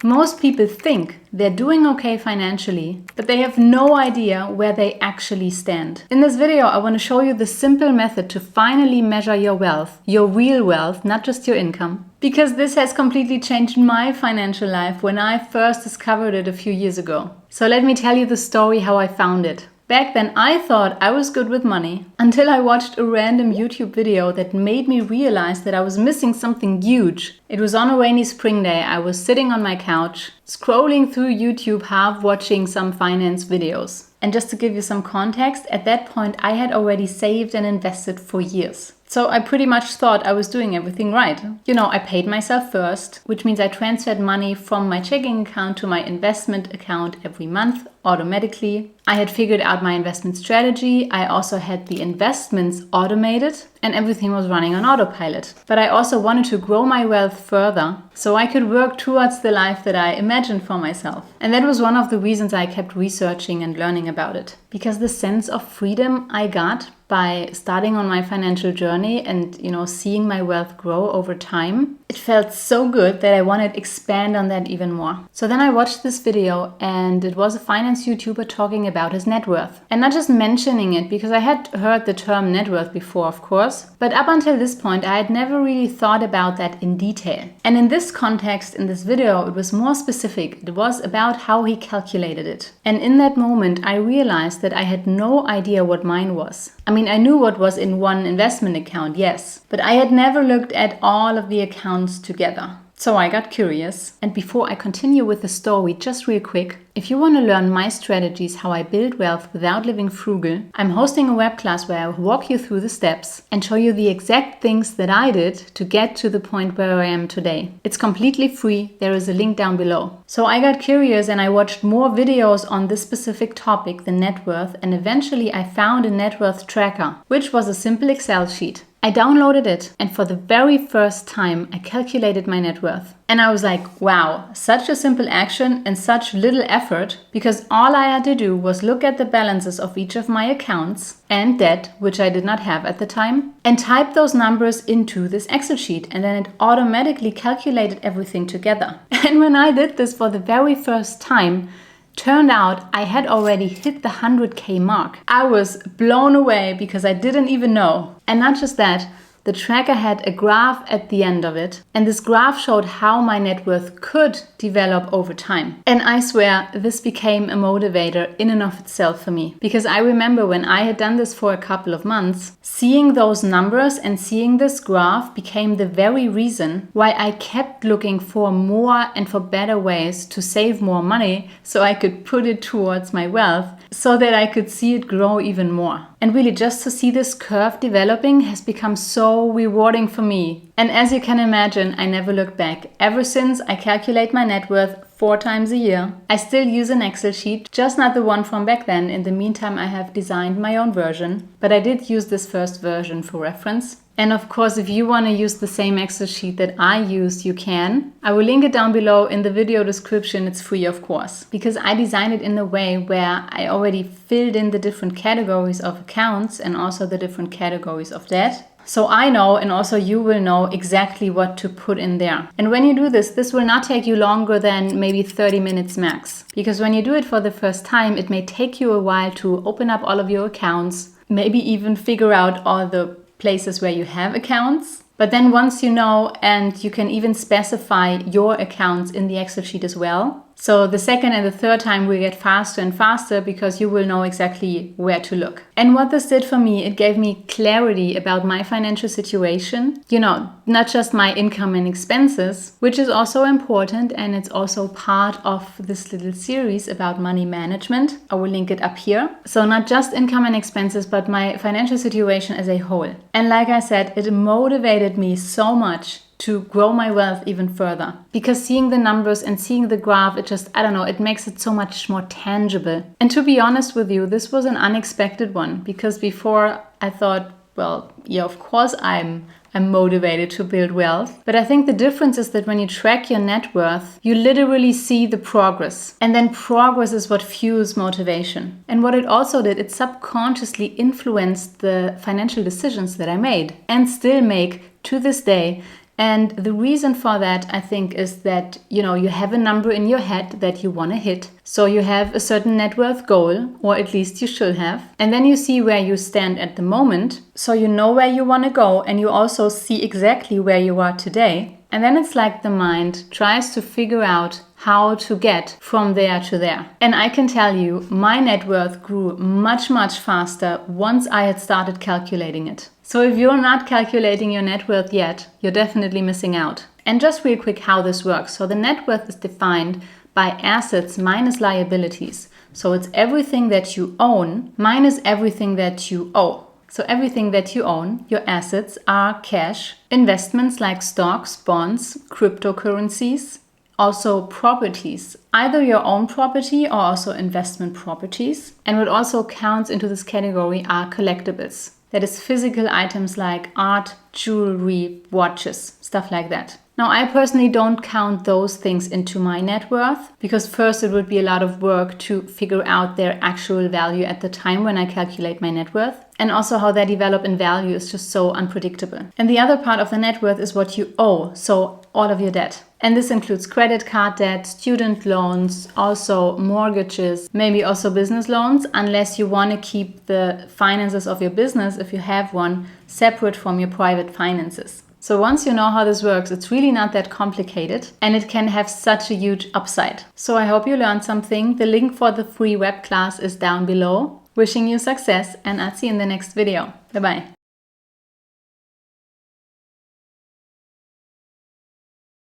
Most people think they're doing okay financially, but they have no idea where they actually stand. In this video, I want to show you the simple method to finally measure your wealth, your real wealth, not just your income. Because this has completely changed my financial life when I first discovered it a few years ago. So let me tell you the story how I found it. Back then, I thought I was good with money until I watched a random YouTube video that made me realize that I was missing something huge. It was on a rainy spring day. I was sitting on my couch, scrolling through YouTube, half watching some finance videos. And just to give you some context, at that point, I had already saved and invested for years. So I pretty much thought I was doing everything right. I paid myself first, which means I transferred money from my checking account to my investment account every month automatically. I had figured out my investment strategy. I also had the investments automated and everything was running on autopilot. But I also wanted to grow my wealth further so I could work towards the life that I imagined for myself. And that was one of the reasons I kept researching and learning about it. Because the sense of freedom I got by starting on my financial journey and, seeing my wealth grow over time, it felt so good that I wanted to expand on that even more. So then I watched this video and it was a finance YouTuber talking about his net worth. And not just mentioning it because I had heard the term net worth before, of course, but up until this point, I had never really thought about that in detail. And in this context, in this video, it was more specific. It was about how he calculated it. And in that moment, I realized that I had no idea what mine was. I knew what was in one investment account, yes, but I had never looked at all of the accounts together. So I got curious. And before I continue with the story, just real quick, if you want to learn my strategies, how I build wealth without living frugal, I'm hosting a web class where I walk you through the steps and show you the exact things that I did to get to the point where I am today. It's completely free. There is a link down below. So I got curious and I watched more videos on this specific topic, the net worth, and eventually I found a net worth tracker, which was a simple Excel sheet. I downloaded it and for the very first time I calculated my net worth. And I was like, wow, such a simple action and such little effort, because all I had to do was look at the balances of each of my accounts and debt, which I did not have at the time, and type those numbers into this Excel sheet, and then it automatically calculated everything together. And when I did this for the very first time, turned out I had already hit the 100K mark. I was blown away because I didn't even know. And not just that, the tracker had a graph at the end of it. And this graph showed how my net worth could develop over time. And I swear this became a motivator in and of itself for me. Because I remember when I had done this for a couple of months, seeing those numbers and seeing this graph became the very reason why I kept looking for more and for better ways to save more money so I could put it towards my wealth so that I could see it grow even more. And really just to see this curve developing has become so rewarding for me. And as you can imagine, I never looked back. Ever since I calculate my net worth 4 times a year, I still use an Excel sheet, just not the one from back then. In the meantime, I have designed my own version, but I did use this first version for reference. And of course, if you want to use the same Excel sheet that I used, you can. I will link it down below in the video description. It's free, of course, because I designed it in a way where I already filled in the different categories of accounts and also the different categories of debt. So I know, and also you will know exactly what to put in there. And when you do this, this will not take you longer than maybe 30 minutes max. Because when you do it for the first time, it may take you a while to open up all of your accounts, maybe even figure out all the places where you have accounts. But then once you know, and you can even specify your accounts in the Excel sheet as well. So the second and the third time will get faster and faster because you will know exactly where to look. And what this did for me, it gave me clarity about my financial situation. Not just my income and expenses, which is also important. And it's also part of this little series about money management. I will link it up here. So not just income and expenses, but my financial situation as a whole. And like I said, it motivated me so much to grow my wealth even further. Because seeing the numbers and seeing the graph, it makes it so much more tangible. And to be honest with you, this was an unexpected one. Because before I thought, well, yeah, of course I'm motivated to build wealth. But I think the difference is that when you track your net worth, you literally see the progress. And then progress is what fuels motivation. And what it also did, it subconsciously influenced the financial decisions that I made and still make to this day. And the reason for that, I think, is that, you have a number in your head that you want to hit. So you have a certain net worth goal, or at least you should have. And then you see where you stand at the moment. So you know where you want to go, and you also see exactly where you are today. And then it's like the mind tries to figure out how to get from there to there. And I can tell you, my net worth grew much, much faster once I had started calculating it. So if you're not calculating your net worth yet, you're definitely missing out. And just real quick how this works. So the net worth is defined by assets minus liabilities. So it's everything that you own minus everything that you owe. So everything that you own, your assets, are cash, investments like stocks, bonds, cryptocurrencies, also properties, either your own property or also investment properties. And what also counts into this category are collectibles. That is physical items like art, jewelry, watches, stuff like that. Now, I personally don't count those things into my net worth because first it would be a lot of work to figure out their actual value at the time when I calculate my net worth. And also how they develop in value is just so unpredictable. And the other part of the net worth is what you owe, so all of your debt. And this includes credit card debt, student loans, also mortgages, maybe also business loans, unless you want to keep the finances of your business, if you have one, separate from your private finances. So once you know how this works, it's really not that complicated and it can have such a huge upside. So I hope you learned something. The link for the free web class is down below. Wishing you success, and I'll see you in the next video. Bye-bye.